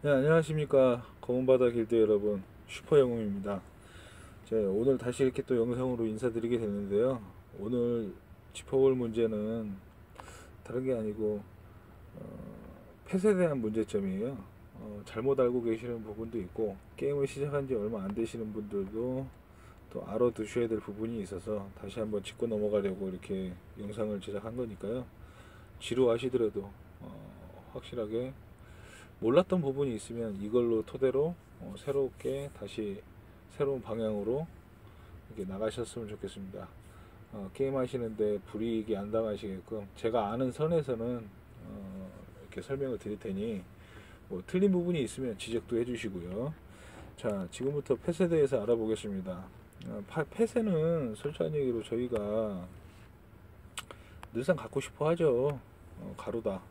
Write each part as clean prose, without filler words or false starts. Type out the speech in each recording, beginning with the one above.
네, 안녕하십니까. 검은바다 길드 여러분, 슈퍼영웅입니다. 오늘 다시 이렇게 또 영상으로 인사드리게 되는데요. 오늘 짚어볼 문제는 다른 게 아니고 펫에 대한 문제점이에요. 잘못 알고 계시는 부분도 있고 게임을 시작한 지 얼마 안 되시는 분들도 또 알아두셔야 될 부분이 있어서 다시 한번 짚고 넘어가려고 이렇게 영상을 제작한 거니까요. 지루하시더라도 확실하게 몰랐던 부분이 있으면 이걸로 토대로 새롭게 다시 새로운 방향으로 이렇게 나가셨으면 좋겠습니다. 게임 하시는데 불이익이 안 당하시게끔 제가 아는 선에서는 이렇게 설명을 드릴 테니 뭐 틀린 부분이 있으면 지적도 해주시고요. 자, 지금부터 펫에 대해서 알아보겠습니다. 펫에는 솔직한 얘기로 저희가 늘상 갖고 싶어 하죠. 가루다.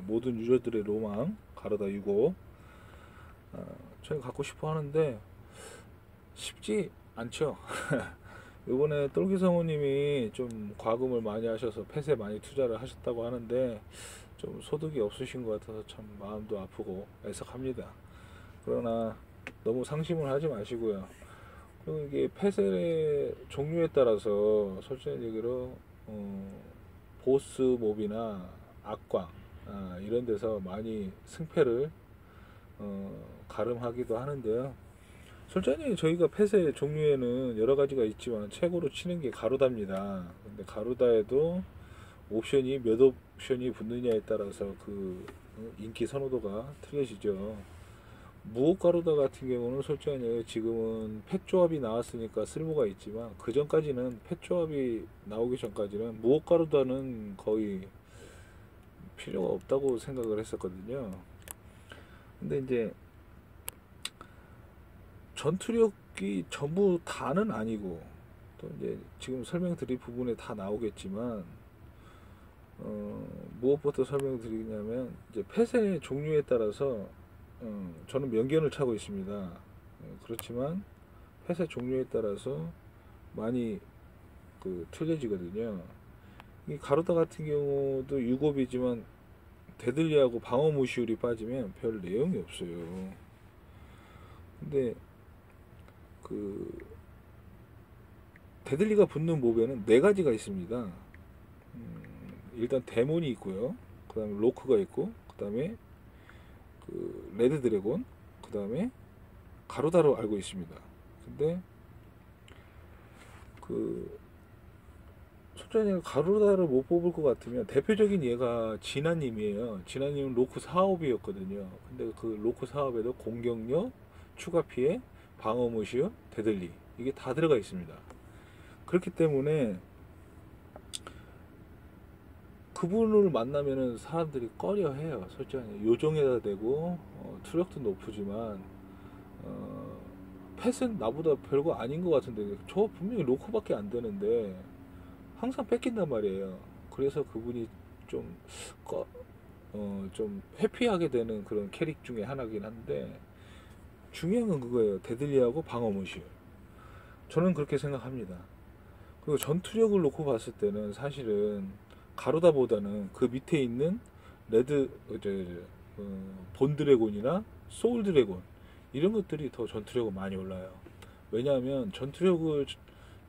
모든 유저들의 로망 가루다 6호. 저희 갖고 싶어 하는데 쉽지 않죠. 요번에 똘기성우님이 좀 과금을 많이 하셔서 펫에 많이 투자를 하셨다고 하는데 좀 소득이 없으신 것 같아서 참 마음도 아프고 애석합니다. 그러나 너무 상심을 하지 마시고요. 그리고 이게 펫의 종류에 따라서 솔직한 얘기로 보스 몹이나 악광 이런 데서 많이 승패를 가름하기도 하는데요. 솔직히 저희가 펫의 종류에는 여러 가지가 있지만 최고로 치는 게 가루다입니다. 근데 가루다에도 옵션이 몇 옵션이 붙느냐에 따라서 그 인기 선호도가 틀려지죠. 무옥 가루다 같은 경우는 솔직히 지금은 펫 조합이 나왔으니까 쓸모가 있지만 그 전까지는 펫 조합이 나오기 전까지는 무옥 가루다는 거의 필요가 없다고 생각을 했었거든요. 근데 이제 전투력이 전부 다는 아니고 또 이제 지금 설명드릴 부분에 다 나오겠지만 무엇부터 설명드리냐면 이제 펫의 종류에 따라서 저는 명견을 차고 있습니다. 그렇지만 펫의 종류에 따라서 많이 틀려지거든요. 이 가루다 같은 경우도 유급이지만 데들리하고 방어 무시율이 빠지면 별 내용이 없어요. 근데 그 데들리가 붙는 몹에는 네 가지가 있습니다. 일단 데몬이 있고요. 그 다음에 로크가 있고, 그 다음에 레드 드래곤, 그 다음에 가루다로 알고 있습니다. 근데 그 솔직히 가루다를 못 뽑을 것 같으면 대표적인 예가 진아님이에요. 진아님은 로크 사업이었거든요. 근데 그 로크 사업에도 공격력, 추가 피해, 방어 무시요, 데들리 이게 다 들어가 있습니다. 그렇기 때문에 그분을 만나면은 사람들이 꺼려해요. 솔직히 요정에다 대고 투력도 높으지만 펫은 나보다 별거 아닌 것 같은데 저 분명히 로커밖에 안 되는데 항상 뺏긴단 말이에요. 그래서 그분이 좀, 좀 회피하게 되는 그런 캐릭 중에 하나긴 한데 중요한 건 그거예요. 데들리하고 방어 무시. 저는 그렇게 생각합니다. 그리고 전투력을 놓고 봤을 때는 사실은 가루다보다는 그 밑에 있는 레드 본드래곤이나 소울드래곤 이런 것들이 더 전투력을 많이 올라요. 왜냐하면 전투력을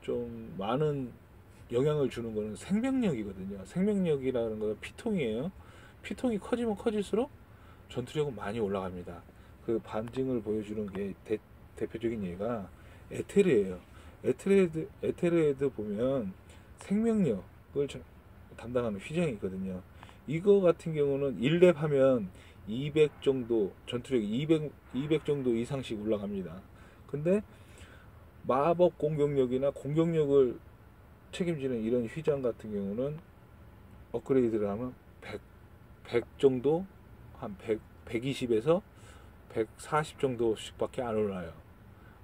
좀 많은 영향을 주는 거는 생명력이거든요. 생명력이라는 건 피통이에요. 피통이 커지면 커질수록 전투력은 많이 올라갑니다. 그 반증을 보여주는 게 대표적인 예가 에테르예요. 에테르에도 보면 생명력을 담당하는 휘장이 있거든요. 이거 같은 경우는 1렙 하면 200 정도, 전투력이 200 정도 이상씩 올라갑니다. 근데 마법 공격력이나 공격력을 책임지는 이런 휘장 같은 경우는 업그레이드를 하면 100 정도, 한 100, 120에서 140 정도씩 밖에 안 올라요.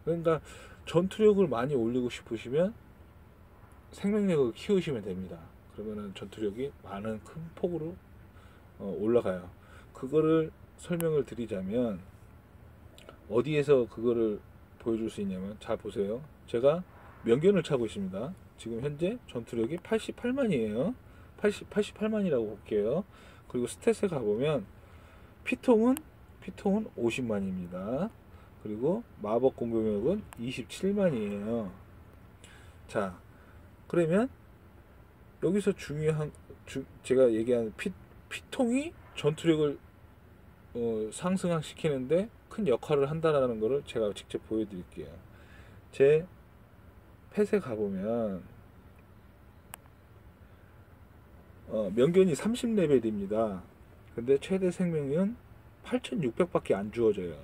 그러니까 전투력을 많이 올리고 싶으시면 생명력을 키우시면 됩니다. 그러면은 전투력이 많은 큰 폭으로 올라가요. 그거를 설명을 드리자면 어디에서 그거를 보여줄 수 있냐면 잘 보세요. 제가 명견을 차고 있습니다. 지금 현재 전투력이 88만이에요. 88만이라고 볼게요. 그리고 스탯에 가보면 피통은 피통은 50만입니다. 그리고 마법 공격력은 27만이에요. 자, 그러면 여기서 중요한 제가 얘기한 피통이 전투력을 상승시키는데 큰 역할을 한다는 것을 제가 직접 보여드릴게요. 제 펫에 가보면 명견이 30레벨입니다. 근데 최대 생명은 8600밖에 안 주어져요.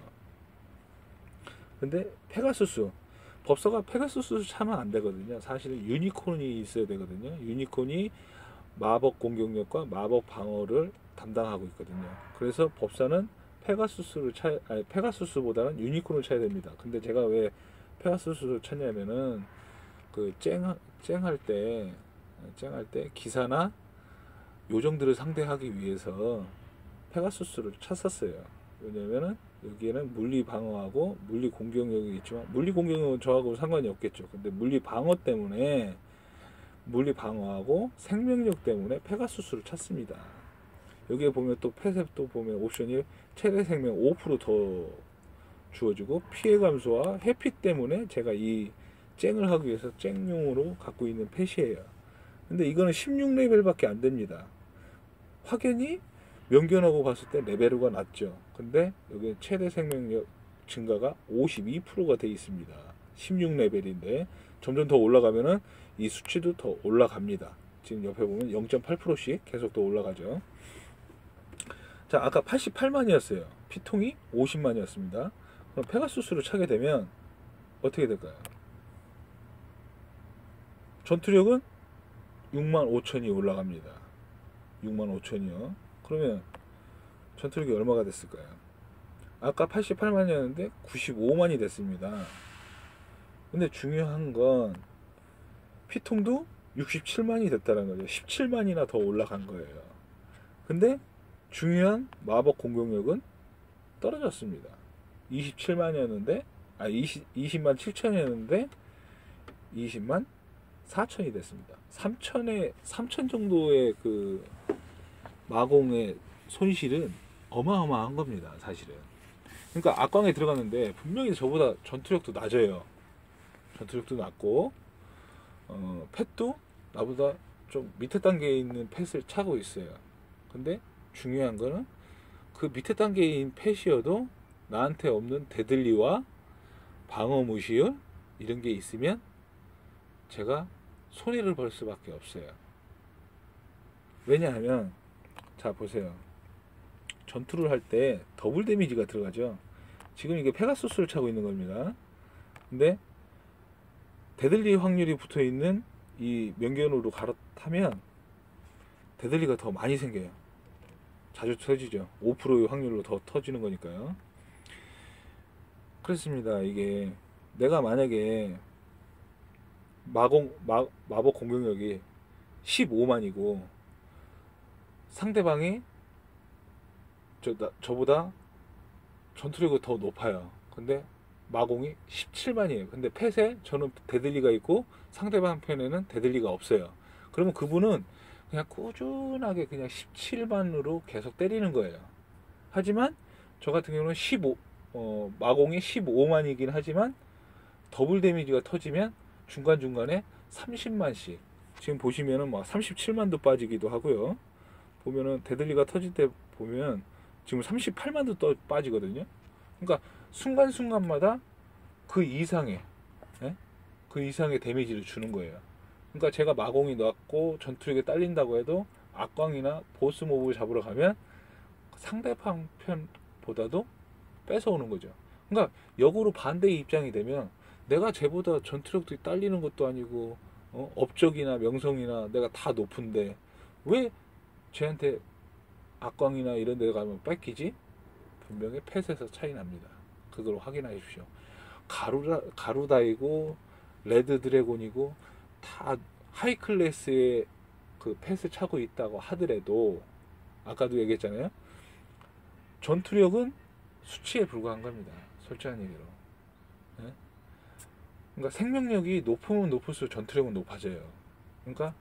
근데 페가수스, 법사가 페가수스 차면 안 되거든요. 사실은 유니콘이 있어야 되거든요. 유니콘이 마법 공격력과 마법 방어를 담당하고 있거든요. 그래서 법사는 페가수스보다는 유니콘을 쳐야 됩니다. 근데 제가 왜 페가수스를 쳤냐면은 그 쨍할 때 기사나 요정들을 상대하기 위해서 페가수스를 쳤었어요. 왜냐면은 여기에는 물리 방어하고 물리 공격력이 있지만 물리 공격력은 저하고 상관이 없겠죠. 근데 물리 방어 때문에 물리 방어하고 생명력 때문에 페가수스를 쳤습니다. 여기에 보면 또 펫에 또 보면 옵션이 최대 생명 5%더 주어지고 피해 감소와 회피 때문에 제가 이 쨍을 하기 위해서 쨍용으로 갖고 있는 펫이에요. 근데 이거는 16레벨밖에 안 됩니다. 확연히 명견하고 봤을 때 레벨가 낮죠. 근데 여기 최대 생명력 증가가 52%가 되어 있습니다. 16레벨인데 점점 더 올라가면은 이 수치도 더 올라갑니다. 지금 옆에 보면 0.8%씩 계속 더 올라가죠. 자, 아까 88만이었어요. 피통이 50만이었습니다. 그럼 페가수스를 차게 되면 어떻게 될까요? 전투력은 65,000이 올라갑니다. 65,000이요. 그러면 전투력이 얼마가 됐을까요? 아까 88만이었는데 95만이 됐습니다. 근데 중요한 건 피통도 67만이 됐다는 거죠. 17만이나 더 올라간 거예요. 근데 중요한 마법 공격력은 떨어졌습니다. 27만이었는데 20만 7천이었는데 20만 4천이 됐습니다. 3천 정도의 그 마공의 손실은 어마어마한 겁니다. 사실은. 그러니까 악광에 들어갔는데 분명히 저보다 전투력도 낮아요. 전투력도 낮고 펫도 나보다 좀 밑에 단계에 있는 펫을 차고 있어요. 근데 중요한 거는 그 밑에 단계인 펫이어도 나한테 없는 데들리와 방어 무시율 이런 게 있으면 제가 손해를 볼 수밖에 없어요. 왜냐하면 자 보세요. 전투를 할 때 더블 데미지가 들어가죠. 지금 이게 페가수스를 차고 있는 겁니다. 근데 데들리 확률이 붙어 있는 이 명견으로 갈아타면 데들리가 더 많이 생겨요. 자주 터지죠. 5%의 확률로 더 터지는 거니까요. 그렇습니다. 이게 내가 만약에 마법 공격력이 15만이고 상대방이 저보다 전투력이 더 높아요. 근데 마공이 17만이에요. 근데 펫에 저는 데들리가 있고 상대방 편에는 데들리가 없어요. 그러면 그분은 그냥 꾸준하게 그냥 17만으로 계속 때리는 거예요. 하지만 저 같은 경우는 마공이 15만이긴 하지만 더블 데미지가 터지면 중간중간에 30만씩 지금 보시면은 막 37만도 빠지기도 하고요. 보면은 데들리가 터질 때 보면 지금 38만도 빠지거든요. 그러니까 순간순간마다 그 이상의 그 이상의 데미지를 주는 거예요. 그러니까 제가 마공이 낮고 전투력이 딸린다고 해도 악광이나 보스 몹을 잡으러 가면 상대방 편보다도 뺏어오는 거죠. 그러니까 역으로 반대의 입장이 되면 내가 쟤보다 전투력도 딸리는 것도 아니고 업적이나 명성이나 내가 다 높은데 왜 쟤한테 악광이나 이런 데 가면 뺏기지? 분명히 펫에서 차이 납니다. 그걸 확인해 주십시오. 가루다이고 레드 드래곤이고 다 하이 클래스의 그 펫을 차고 있다고 하더라도 아까도 얘기했잖아요. 전투력은 수치에 불과한 겁니다. 솔직한 얘기로. 네? 그러니까 생명력이 높으면 높을수록 전투력은 높아져요. 그러니까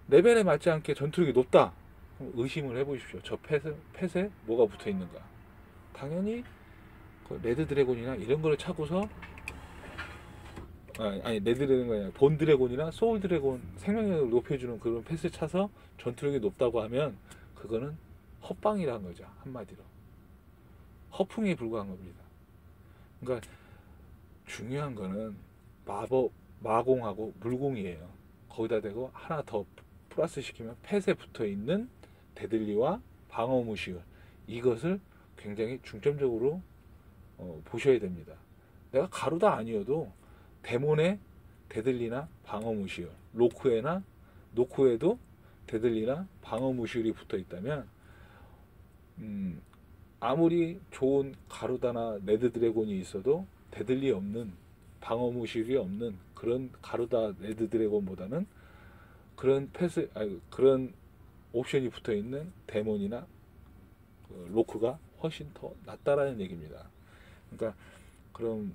레벨에 맞지 않게 전투력이 높다. 의심을 해보십시오. 저 펫에 뭐가 붙어 있는가. 당연히 그 레드 드래곤이나 이런 거를 차고서 아니 레드 드래곤이 아니라 본 드래곤이나 소울 드래곤 생명력을 높여주는 그런 펫을 차서 전투력이 높다고 하면 그거는 헛방이라는 거죠. 한마디로 허풍에 불과한 겁니다. 그러니까 중요한 거는 마공하고 물공이에요. 거기다 대고 하나 더 플러스 시키면 펫에 붙어 있는 데들리와 방어 무시울, 이것을 굉장히 중점적으로 보셔야 됩니다. 내가 가루다 아니어도 데몬에 데들리나 방어 무시울, 노쿠에도 데들리나 방어 무시울이 붙어 있다면 아무리 좋은 가루다나 레드 드래곤이 있어도 데들리 없는, 방어 무시울이 없는 그런 가루다 레드 드래곤보다는 그런 옵션이 붙어 있는 데몬이나 로크가 훨씬 더 낫다라는 얘기입니다. 그러니까 그럼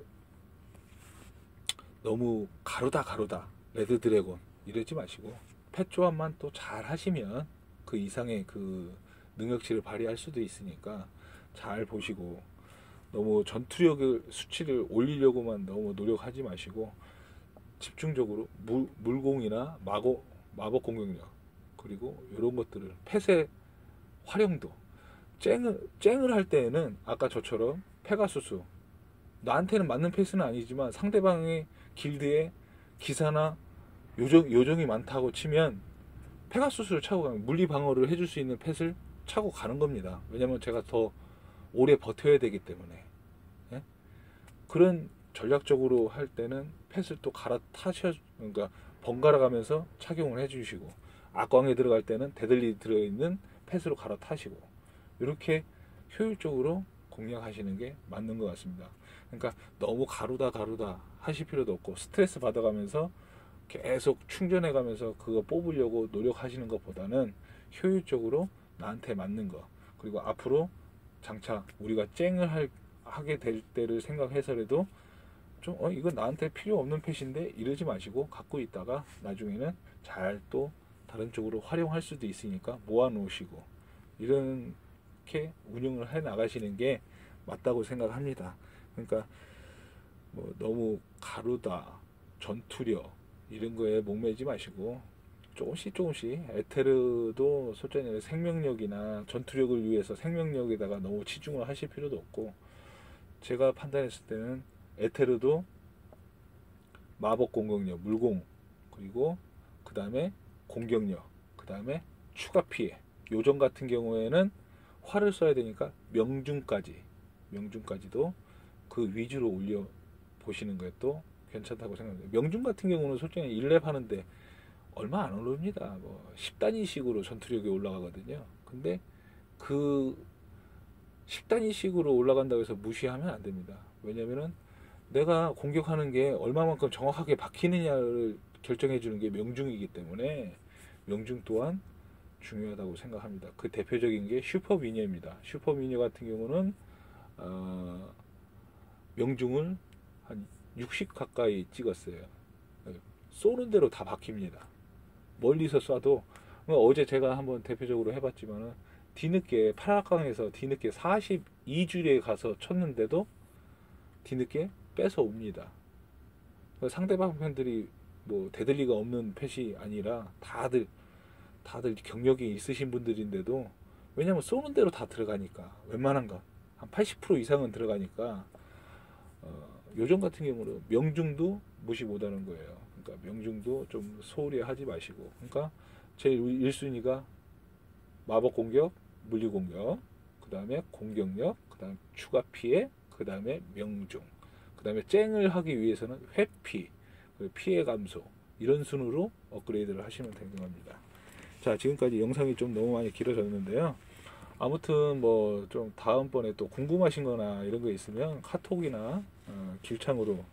너무 가루다 레드 드래곤 이러지 마시고 펫 조합만 또 잘 하시면 그 이상의 그 능력치를 발휘할 수도 있으니까 잘 보시고, 너무 전투력을 수치를 올리려고만 너무 노력하지 마시고 집중적으로 물공이나 마법 공격력, 그리고 이런 것들을 펫의 활용도, 쨍을 할 때에는 아까 저처럼 페가수스, 나한테는 맞는 펫은 아니지만 상대방의 길드에 기사나 요정이 많다고 치면 페가수스를 차고 가면 물리 방어를 해줄 수 있는 펫을 차고 가는 겁니다. 왜냐면 제가 더 오래 버텨야 되기 때문에. 예? 그런 전략적으로 할 때는 펫을 또 그러니까 번갈아 가면서 착용을 해주시고, 악광에 들어갈 때는 데들리 들어있는 펫으로 갈아타시고, 이렇게 효율적으로 공략하시는 게 맞는 것 같습니다. 그러니까 너무 가루다 하실 필요도 없고, 스트레스 받아가면서 계속 충전해 가면서 그거 뽑으려고 노력하시는 것보다는 효율적으로 나한테 맞는 거, 그리고 앞으로 장차 우리가 하게 될 때를 생각해서라도 좀 이건 나한테 필요 없는 펫인데 이러지 마시고 갖고 있다가 나중에는 잘 또 다른 쪽으로 활용할 수도 있으니까 모아 놓으시고, 이렇게 운영을 해 나가시는 게 맞다고 생각합니다. 그러니까 뭐 너무 가루다, 전투력 이런 거에 목매지 마시고 조금씩 에테르도 솔직히 생명력이나 전투력을 위해서 생명력에다가 너무 치중을 하실 필요도 없고, 제가 판단했을 때는 에테르도 마법 공격력, 물공, 그리고 그 다음에 공격력, 그 다음에 추가 피해, 요정 같은 경우에는 활을 써야 되니까 명중까지도 그 위주로 올려 보시는 것도 괜찮다고 생각합니다. 명중 같은 경우는 솔직히 1렙 하는데 얼마 안 오릅니다. 뭐 10단위식으로 전투력이 올라가거든요. 근데 그 10단위식으로 올라간다고 해서 무시하면 안 됩니다. 왜냐면은 내가 공격하는 게 얼마만큼 정확하게 박히느냐를 결정해 주는 게 명중이기 때문에 명중 또한 중요하다고 생각합니다. 그 대표적인 게 슈퍼미니어입니다. 슈퍼미니어 같은 경우는 명중을 한 60 가까이 찍었어요. 쏘는 대로 다 박힙니다. 멀리서 쏴도. 어제 제가 한번 대표적으로 해봤지만은 뒤늦게 8학강에서 뒤늦게 42줄에 가서 쳤는데도 뒤늦게 뺏어 옵니다. 상대방 팬들이 뭐 데들리가 없는 펫이 아니라 다들 경력이 있으신 분들인데도, 왜냐면 쏘는 대로 다 들어가니까, 웬만한 건 한 80% 이상은 들어가니까 요정 같은 경우는 명중도 무시 못하는 거예요. 그러니까 명중도 좀 소홀히 하지 마시고, 그러니까 제일 1순위가 마법 공격, 물리 공격, 그 다음에 공격력, 그 다음 추가 피해, 그 다음에 명중, 그 다음에 쨍을 하기 위해서는 회피, 피해 감소, 이런 순으로 업그레이드를 하시면 되는 겁니다. 자, 지금까지 영상이 좀 너무 많이 길어졌는데요. 아무튼 뭐 좀 다음번에 또 궁금하신 거나 이런 거 있으면 카톡이나 길창으로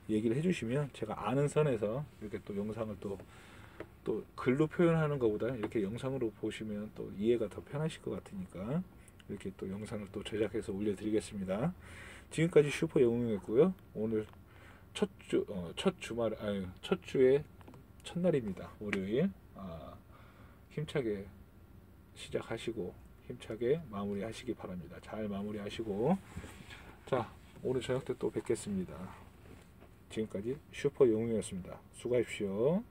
얘기를 해주시면 제가 아는 선에서 이렇게 또 영상을 또 글로 표현하는 것보다 이렇게 영상으로 보시면 또 이해가 더 편하실 것 같으니까 이렇게 또 영상을 또 제작해서 올려드리겠습니다. 지금까지 슈퍼 영웅이었고요. 오늘 첫 주의 첫날입니다. 월요일 힘차게 시작하시고 힘차게 마무리 하시기 바랍니다. 잘 마무리 하시고, 자, 오늘 저녁 때 또 뵙겠습니다. 지금까지 슈퍼 영웅이었습니다. 수고하십시오.